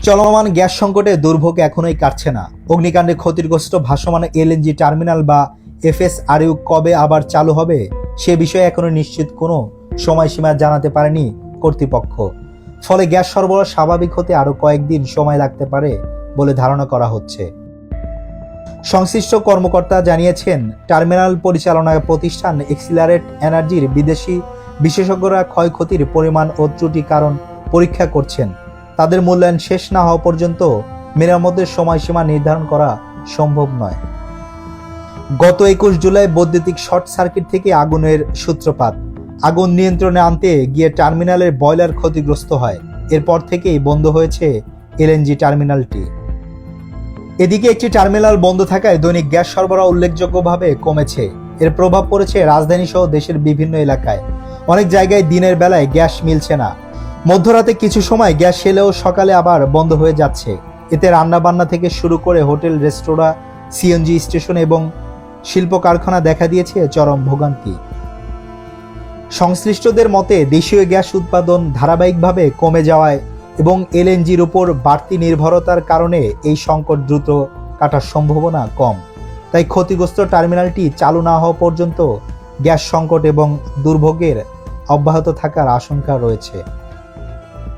চলমান গ্যাস সংকটে দুর্ভোগ এখনোই কাটছে না। অগ্নিকাণ্ডে ক্ষতিগ্রস্ত ভাসমান এলএনজি টার্মিনাল বা এফএসআরইউ কবে আবার চালু হবে সে বিষয়ে এখনো নিশ্চিত কোনো সময়সীমা জানাতে পারেনি কর্তৃপক্ষ। ফলে গ্যাস সরবরাহ স্বাভাবিক হতে আরও কয়েকদিন সময় লাগতে পারে বলে ধারণা করা হচ্ছে। সংশ্লিষ্ট কর্মকর্তা জানিয়েছেন, টার্মিনাল পরিচালনা প্রতিষ্ঠান এক্সিলারেট এনার্জির বিদেশি বিশেষজ্ঞরা ক্ষয়ক্ষতির পরিমাণ ও ত্রুটি কারণ পরীক্ষা করছেন। তাদের মূল্যায়ন শেষ না হওয়া পর্যন্ত মেরামতের সময়সীমা নির্ধারণ করা সম্ভব নয়। গত 21 জুলাই বৈদ্যুতিক শর্ট সার্কিট থেকে আগুনের সূত্রপাত। আগুন নিয়ন্ত্রণে আনতে গিয়ে টার্মিনালের বয়লার ক্ষতিগ্রস্ত হয়। এরপর থেকেই বন্ধ হয়েছে এলএনজি টার্মিনালটি। এদিকে একটি টার্মিনাল বন্ধ থাকায় দৈনিক গ্যাস সরবরাহ উল্লেখযোগ্যভাবে কমেছে। এর প্রভাব পড়েছে রাজধানী সহ দেশের বিভিন্ন এলাকায়। অনেক জায়গায় দিনের বেলায় গ্যাস মিলছে না। মধ্যরাতে কিছু সময় গ্যাস এলেও সকালে আবার বন্ধ হয়ে যাচ্ছে। এতে রান্নাবান্না থেকে শুরু করে হোটেল, রেস্তোরাঁ, সিএনজি স্টেশন এবং শিল্প কারখানা দেখা দিয়েছে চরম ভোগান্তি। সংশ্লিষ্টদের মতে, দেশীয় গ্যাস উৎপাদন ধারাবাহিকভাবে কমে যাওয়ায় এবং এলএনজির উপর বাড়তি নির্ভরতার কারণে এই সংকট দ্রুত কাটার সম্ভাবনা কম। তাই ক্ষতিগ্রস্ত টার্মিনালটি চালু না হওয়া পর্যন্ত গ্যাস সংকট এবং দুর্ভোগের অব্যাহত থাকার আশঙ্কা রয়েছে।